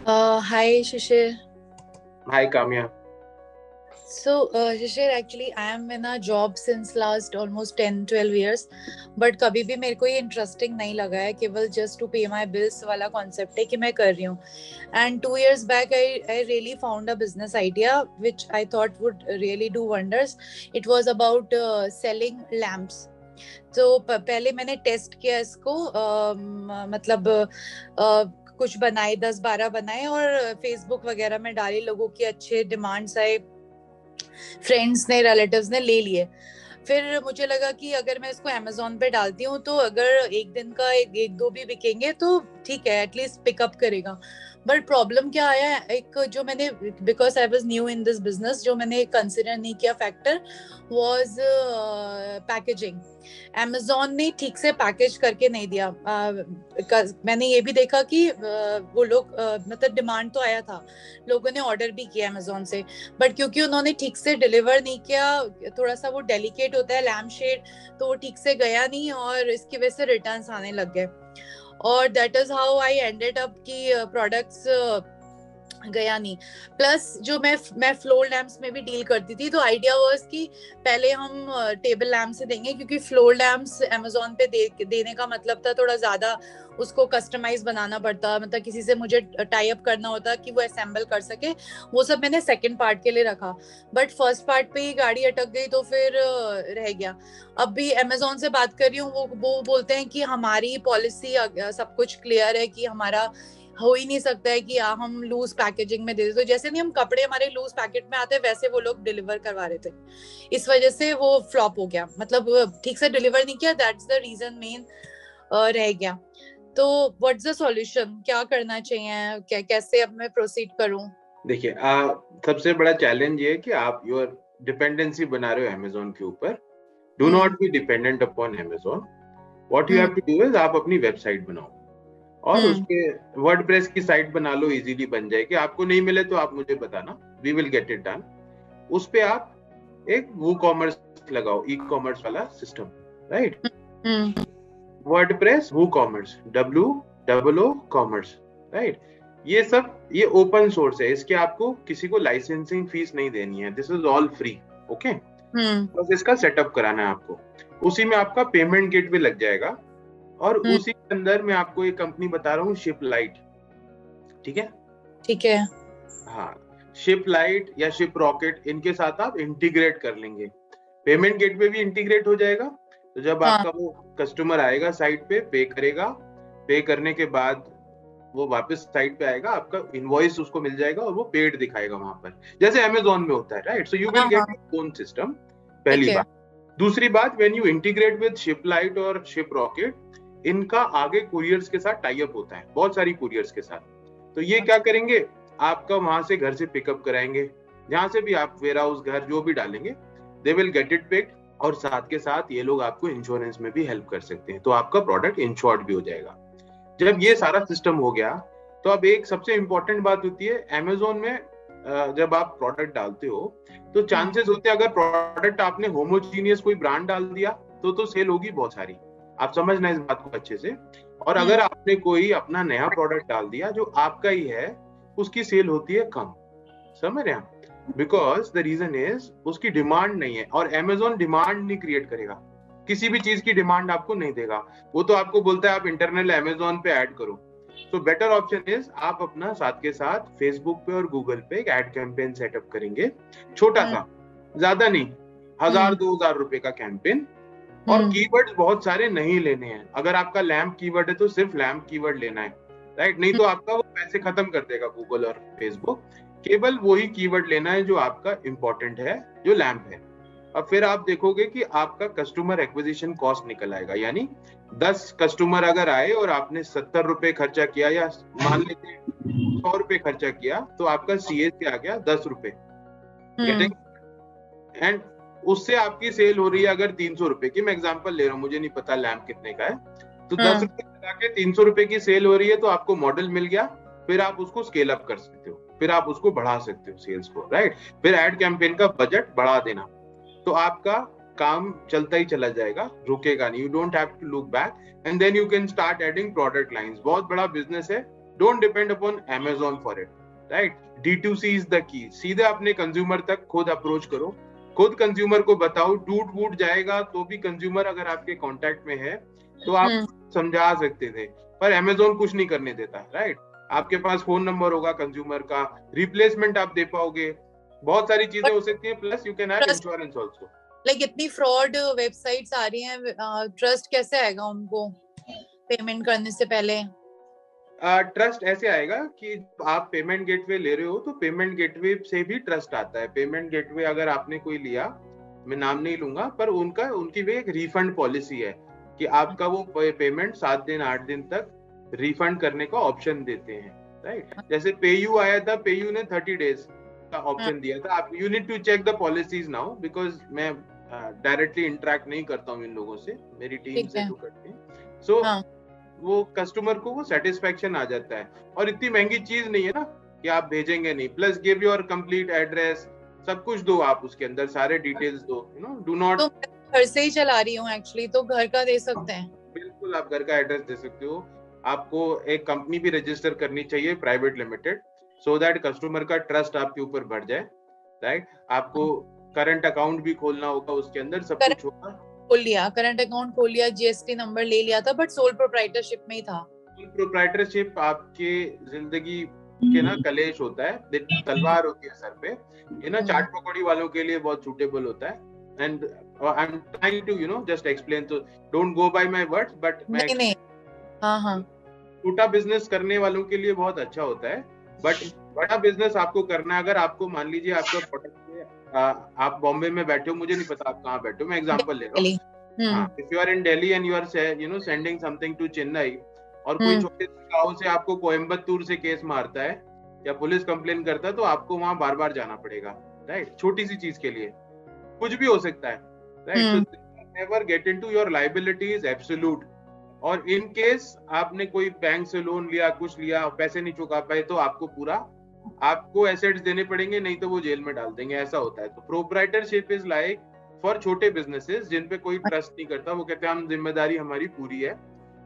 Hi, Shishir. Hi, Kamya. So, Shishir, actually, I am in a job since last almost 10-12 years. But कभी भी मेरे को ये interesting नहीं लगा है, केवल जस्ट टू पे माई बिल्स वाला कॉन्सेप्ट है कि मैं कर रही हूँ. And 2 years back, I really found a business idea which I thought would really do wonders. It was about selling lamps. तो पहले मैंने टेस्ट किया इसको, मतलब कुछ बनाए, 10-12 बनाए और फेसबुक वगैरह में डाले, लोगों की अच्छे डिमांड्स आए, फ्रेंड्स ने, रिलेटिव्स ने ले लिए. फिर मुझे लगा कि अगर मैं इसको अमेजोन पे डालती हूँ तो अगर एक दिन का एक दो भी बिकेंगे तो ठीक है, एटलीस्ट पिकअप करेगा. बट प्रॉब्लम क्या आया, एक जो मैंने, because I was new in this business, जो मैंने कंसिडर नहीं किया फैक्टर वाज पैकेजिंग. अमेजोन ने ठीक से पैकेज करके नहीं दिया. मैंने ये भी देखा कि वो लोग, मतलब डिमांड तो आया था, लोगों ने ऑर्डर भी किया अमेजोन से, बट क्योंकि उन्होंने ठीक से डिलीवर नहीं किया, थोड़ा सा वो डेलिकेट होता है लैम्प शेड, तो वो ठीक से गया नहीं और इसकी वजह से रिटर्न्स आने लग गए. और that is how I ended up कि प्रोडक्ट्स गया नहीं. प्लस जो मैं फ्लोर लैम्प्स में भी डील करती थी, तो आइडिया वाज कि पहले हम टेबल लैम्प से देंगे, क्योंकि फ्लोर लैम्प्स अमेजोन पे देने का मतलब था थोड़ा ज्यादा उसको कस्टमाइज बनाना पड़ता, मतलब किसी से मुझे टाई अप करना होता कि वो असेंबल कर सके. वो सब मैंने सेकंड पार्ट के लिए रखा, बट फर्स्ट पार्ट पे ही गाड़ी अटक गई तो फिर रह गया. अब भी अमेजोन से बात कर रही हूँ, वो बोलते हैं कि हमारी पॉलिसी सब कुछ क्लियर है, कि हमारा हो ही नहीं सकता है कि हम लूज पैकेजिंग में दे दे. तो जैसे नहीं हम कपड़े हमारे लूज पैकेट में आते हैं, वैसे वो लोग डिलीवर करवा रहे थे. इस वजह से वो फ्लॉप हो गया, मतलब ठीक से डिलीवर नहीं किया. दैट्स द रीजन मेन रह गया. तो व्हाट्स द सॉल्यूशन, क्या करना चाहिए, कैसे अब मैं प्रोसीड करूं? देखिए, सबसे बड़ा चैलेंज ये है कि आप योर डिपेंडेंसी बना रहे हो अमेजोन के ऊपर. Do not be dependent upon Amazon. What you have to do is, आप अपनी वेबसाइट बनाओ और उसके वर्डप्रेस की साइट बना लो, इजीली बन जाएगी. आपको नहीं मिले तो आप मुझे बताना, we will get it done. उस पे आप एक वो कॉमर्स लगाओ, ई कॉमर्स वाला system, right? WordPress woo commerce, WOO कॉमर्स, राइट? ये सब ये ओपन सोर्स है, इसके आपको किसी को लाइसेंसिंग फीस नहीं देनी है. This is all free. Okay, बस इसका सेटअप कराना है आपको. उसी में आपका पेमेंट गेटवे लग जाएगा और उसी के अंदर मैं आपको एक कंपनी बता रहा हूँ, शिप लाइट. ठीक है? ठीक है. हाँ, शिप लाइट या शिप रॉकेट, इनके साथ आप इंटीग्रेट कर लेंगे. पेमेंट गेटवे भी इंटीग्रेट हो जाएगा. तो जब आपका वो कस्टमर आएगा साइट पे, पे करेगा, पे करने के बाद वो वापस साइट पे आएगा, आपका इनवॉइस उसको मिल जाएगा और वो पेड दिखाएगा वहां पर, जैसे अमेजोन में होता है, right? So you will get your own system. पहली बात. दूसरी बात, when you integrate with ship light और शिप रॉकेट, इनका आगे कुरियर्स के साथ टाई अप होता है, बहुत सारी कुरियर्स के साथ. तो ये क्या करेंगे, आपका वहां से घर से पिकअप कराएंगे, जहां से भी आप वेयर हाउस, घर जो भी डालेंगे, they will get it picked. और साथ के साथ ये लोग आपको इंश्योरेंस में भी हेल्प कर सकते हैं, तो आपका प्रोडक्ट इंश्योर्ड भी हो जाएगा. जब ये सारा सिस्टम हो गया, तो अब एक सबसे इंपॉर्टेंट बात होती है अमेजोन में, जब आप प्रोडक्ट डालते हो तो चांसेस होते हैं, अगर प्रोडक्ट आपने होमोजीनियस कोई ब्रांड डाल दिया तो सेल होगी बहुत सारी. आप समझना इस बात को अच्छे से. और अगर आपने कोई अपना नया प्रोडक्ट डाल दिया जो आपका ही है, उसकी सेल होती है कम. समझ रहे हैं? बिकॉज द रीजन इज उसकी डिमांड नहीं है, और अमेजोन डिमांड नहीं क्रिएट करेगा, किसी भी चीज की डिमांड आपको नहीं देगा. वो तो आपको बोलता है आप इंटरनल अमेजोन पे ऐड करो. तो बेटर ऑप्शन इज आप अपना साथ के साथ फेसबुक पे और गूगल पे एक एड कैंपेन सेटअप करेंगे, छोटा सा, ज्यादा नहीं, 1000-2000 रुपए का कैंपेन. और कीवर्ड्स बहुत सारे नहीं लेने हैं. अगर आपका लैम्प कीवर्ड है तो सिर्फ लैम्प कीवर्ड लेना है, राइट? नहीं तो आपका वो पैसे खत्म कर देगा गूगल और फेसबुक. केवल वही कीवर्ड लेना है जो आपका इंपॉर्टेंट है, जो लैम्प है. अब फिर आप देखोगे कि आपका कस्टमर एक्विजिशन कॉस्ट निकल आएगा. यानी 10 कस्टमर अगर आए और आपने 70 रुपए खर्चा किया, या मान लेते 100 रुपए खर्चा किया, तो आपका CAC आ गया 10 रुपए. एंड उससे आपकी सेल हो रही है अगर 300 रुपए की, मैं एग्जांपल ले रहा हूँ, मुझे नहीं पता लैम्प कितने का है, तो 10 रुपए लगा के 300 रुपए की सेल हो रही है, तो आपको मॉडल मिल गया. फिर आप उसको स्केल अप कर सकते हो, फिर आप उसको बढ़ा सकते हो सेल्स को, राइट? फिर एड कैंपेन का बजट बढ़ा देना, तो आपका काम चलता ही चला जाएगा, रुकेगा नहीं. You don't have to look back, and then you can start adding product lines. बहुत बड़ा बिजनेस है, don't depend upon Amazon for it, right? D2C is the key. सीधे अपने कंज्यूमर तक खुद अप्रोच करो, खुद कंज्यूमर को बताओ। टूट वूट जाएगा तो भी कंज्यूमर अगर आपके कांटेक्ट में है तो आप समझा सकते थे, पर Amazon कुछ नहीं करने देता, राइट? आपके पास फोन नंबर होगा कंज्यूमर का, रिप्लेसमेंट आप दे पाओगे, बहुत सारी चीजें हो सकती है, plus you can have insurance also. Like इतनी फ्रॉड वेबसाइट्स आ रही हैं, ट्रस्ट कैसे आएगा उनको पेमेंट करने से पहले? ट्रस्ट ऐसे आएगा कि आप पेमेंट गेटवे ले रहे हो तो पेमेंट गेटवे से भी ट्रस्ट आता है। पेमेंट गेटवे अगर आपने कोई लिया, मैं नाम नहीं लूंगा, पर उनकी भी एक रिफंड पॉलिसी है कि आपका वो पेमेंट 7 दिन 8 दिन तक रिफंड करने का ऑप्शन देते हैं, राइट? जैसे पेयू आया था, पेयू ने 30 डेज का ऑप्शन दिया था। आप you need to check the policies now, because मैं डायरेक्टली इंटरेक्ट नहीं करता हूँ इन लोगों से, मेरी टीम से तो करती है। सो वो कस्टमर को वो सेटिस्फेक्शन आ जाता है, और इतनी महंगी चीज नहीं है ना कि आप भेजेंगे नहीं। Plus give your complete address, सब कुछ दो आप उसके अंदर, सारे डिटेल्स दो, यू नो, डू नॉट। तो घर से ही चला रही हूँ एक्चुअली, तो घर का दे सकते हैं? बिल्कुल, आप घर का एड्रेस दे सकते हो। आपको एक कंपनी भी रजिस्टर करनी चाहिए, private limited, so that customer का ट्रस्ट आपके ऊपर बढ़ जाए, राइट? आपको करंट अकाउंट भी खोलना होगा, उसके अंदर सब कुछ होगा। खोल लिया, करंट अकाउंट खोल लिया, जीएसटी नंबर ले लिया था, बट सोल प्रोप्राइटरशिप में ही था। सोल प्रोप्राइटरशिप आपके जिंदगी के ना कलेश होता है, तलवार होती है सर पे, ये ना चाट पकौड़ी वालों के लिए बहुत सूटेबल होता है। And I am trying to, you know, just explain, तो don't go by my words, but मैं नहीं, हाँ, छोटा बिजनेस करने वालों के लिए बहुत अच्छा होता है। बट बड़ा बिजनेस आपको करना है, अगर आपको मान लीजिए आपका प्रोडक्ट, आप बॉम्बे में बैठे हो, मुझे नहीं पता आप कहाँ बैठे हो, मैं एग्जांपल ले रहा हूँ। If you are in Delhi and you are, you know, sending something to Chennai, और कोई छोटे से गांव से आपको कोयम्बतूर से केस मारता है या पुलिस कंप्लेन करता है, तो आपको वहां बार बार जाना पड़ेगा, राइट? छोटी सी चीज के लिए कुछ भी हो सकता है, राइट? तो never get into your liabilities absolute. और इन केस आपने कोई बैंक से लोन लिया, कुछ लिया, पैसे नहीं चुका पाए, तो आपको पूरा आपको एसेट्स देने पड़ेंगे, नहीं तो वो जेल में डाल देंगे, ऐसा होता है। तो प्रोप्राइटरशिप इज लाइक फॉर छोटे बिजनेसेस जिन पे कोई ट्रस्ट नहीं करता, वो कहते हैं हम, जिम्मेदारी हमारी पूरी है,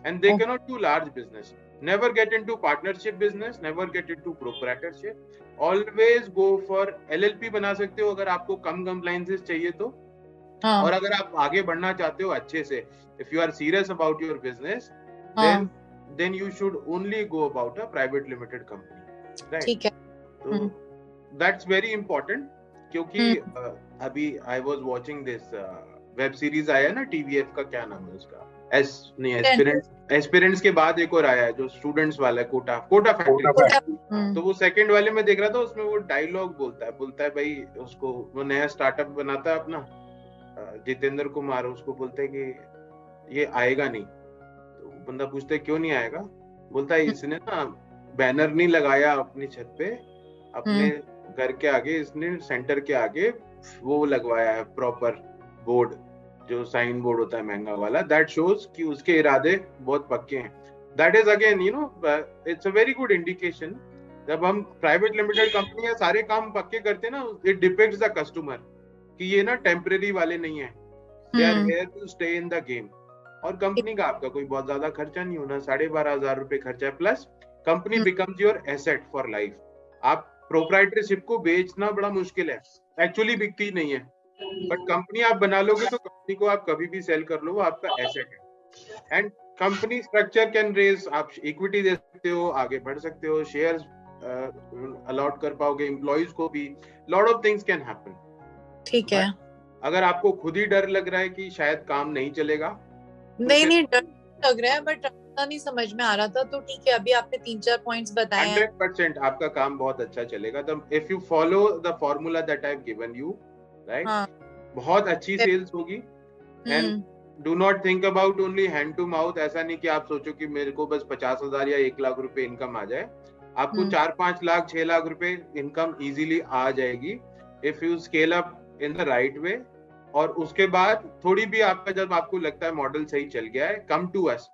and they can not do large business. Never get into partnership business, never get into proprietorship. Always go for LLP बना सकते हो अगर आपको कम कंप्लायंसेस चाहिए तो, और अगर आप आगे बढ़ना चाहते हो अच्छे से, if you are serious about your business, then you should only go about a private limited company, right? ठीक है। तो दैट्स वेरी इंपॉर्टेंट, क्योंकि अभी I was watching this web series आया ना, TVF का क्या नाम है उसका, एस्पिरेंट्स के बाद एक और आया है जो स्टूडेंट्स वाला है, कोटा फैक्ट्री। तो वो सेकंड वाले में देख रहा था, उसमें वो डायलॉग बोलता है भाई, उसको वो नया स्टार्टअप बनाता है अपना, जितेंद्र कुमार, उसको बोलते है कि ये आएगा नहीं। तो बंदा पूछता है क्यों नहीं आएगा? बोलता है इसने ना बैनर नहीं लगाया अपनी छत पे, अपने घर के आगे, इसने सेंटर के आगे वो लगवाया है प्रॉपर बोर्ड, जो साइन बोर्ड होता है महंगा वाला, दैट शोज कि उसके इरादे बहुत पक्के हैं। That is again, you know, it's a very good indication. जब हम प्राइवेट लिमिटेड कंपनी है, सारे काम पक्के करते हैं ना, इट डिपिक्ट्स द कस्टमर कि ये ना टेम्परेरी वाले नहीं है, they are here to stay in the game. और कंपनी का आपका कोई बहुत ज्यादा खर्चा नहीं होना, 12,500 रुपए खर्चा है, plus company becomes your asset for life. आप प्रोप्राइटरशिप को बेचना बड़ा मुश्किल है, एक्चुअली बिकती नहीं है, बट कंपनी आप बना लोगे तो कंपनी को आप कभी भी सेल कर लो, वो आपका एसेट है। And company structure can raise, आप इक्विटी दे सकते हो, आगे बढ़ सकते हो, शेयर्स अलॉट कर पाओगे एम्प्लॉइज को भी, lot of things can happen. ठीक है। अगर आपको खुद ही डर लग रहा है कि शायद काम नहीं चलेगा, नहीं डर लग रहा है, बट नहीं समझ में आ रहा था, तो ठीक है, अभी आपने 3-4 पॉइंट्स बताए हैं। 100% आपका काम बहुत अच्छा चलेगा। If you follow the formula that I have given you, right, बहुत अच्छी सेल्स होगी। And do not think about only hand to mouth. ऐसा नहीं कि आप सोचो कि मेरे को बस 50,000 या 1 लाख रुपए इनकम आ जाए, आपको 4-5 लाख 6 लाख रुपए इनकम इजीली आ जाएगी if you scale up in the right way. और उसके बाद थोड़ी भी आपका, जब आपको लगता है मॉडल सही चल गया है, कम टू अस,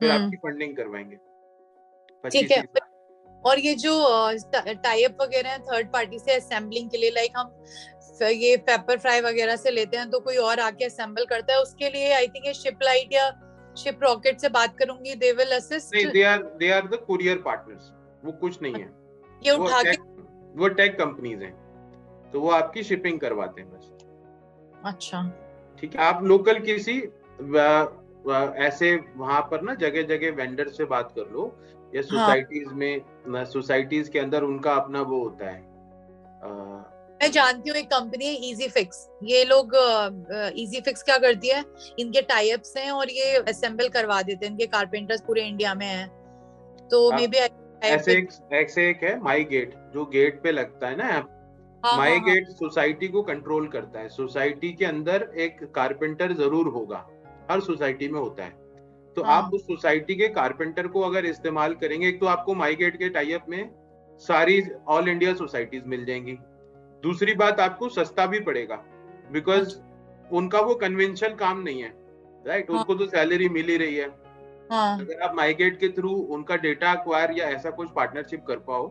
फिर आपकी फंडिंग करवाएंगे। ठीक है। और ये जो टाई अप वगैरह है थर्ड पार्टी से असेंबलिंग के लिए, लाइक हम ये पेपर फ्राई वगैरह से लेते हैं, तो कोई और आके असेंबल करता है, उसके लिए आई थिंक ये शिपलाइट या शिप रॉकेट से बात करूंगी, दे विल असिस्ट। नहीं, they are the courier partners, वो कुछ नहीं है, ये उठा के, वो टेक कंपनीज हैं, तो वो आपकी शिपिंग करवाते हैं बस। अच्छा ठीक है, आप लोकल किसी ऐसे वहां पर ना जगह जगह वेंडर से बात कर लो, या सोसाइटीज में, सोसाइटीज के अंदर उनका अपना वो होता है। मैं जानती हूँ एक कंपनी है इजी फिक्स, ये लोग इजी फिक्स क्या करती है, इनके टाई अप्स हैं और ये असेंबल करवा देते हैं, इनके कारपेंटर्स पूरे इंडिया में हैं, तो मे बी ऐसे एक है माई गेट, जो गेट पे लगता है ना। माई गेट सोसाइटी को कंट्रोल करता है, सोसाइटी के अंदर एक कारपेंटर जरूर होगा, हर सोसाइटी में होता है, तो आप उस सोसाइटी के कारपेंटर को अगर इस्तेमाल करेंगे, एक तो आपको माई गेट के टाई अप में सारी ऑल इंडिया सोसाइटीज मिल जाएंगी, दूसरी बात आपको सस्ता भी पड़ेगा, बिकॉज उनका वो कन्वेंशनल काम नहीं है, राइट, उनको तो सैलरी मिल ही रही है। अगर आप माईगेट के थ्रू उनका डेटा अक्वायर या ऐसा कुछ पार्टनरशिप कर पाओ,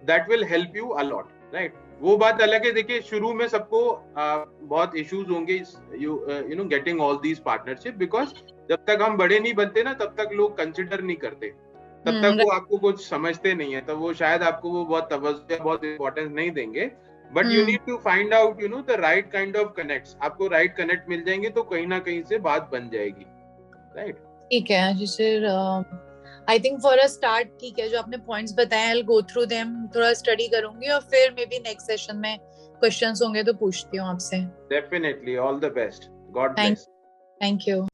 that will help you a lot, right. वो बात अलग है, देखिए शुरू में सबको बहुत इश्यूज होंगे you know getting all these partnership, because जब तक हम बड़े नहीं बनते ना, तब तक लोग कंसिडर नहीं करते, तब तक वो आपको कुछ समझते नहीं है, तब वो शायद आपको वो बहुत तवज्जो, बहुत इंपॉर्टेंस नहीं देंगे, but you need to find out the right kind of connects. आपको राइट कनेक्ट मिल जाएंगे तो कहीं ना कहीं से बात बन जाएगी, राइट। ठीक है, जैसे I think for a start ठीक है, जो आपने पॉइंट्स बताए I will go through them, थोड़ा स्टडी करूंगी और फिर मे बी नेक्स्ट सेशन में क्वेश्चंस होंगे तो पूछती हूँ आपसे। Definitely, all the best, God bless. Thank you.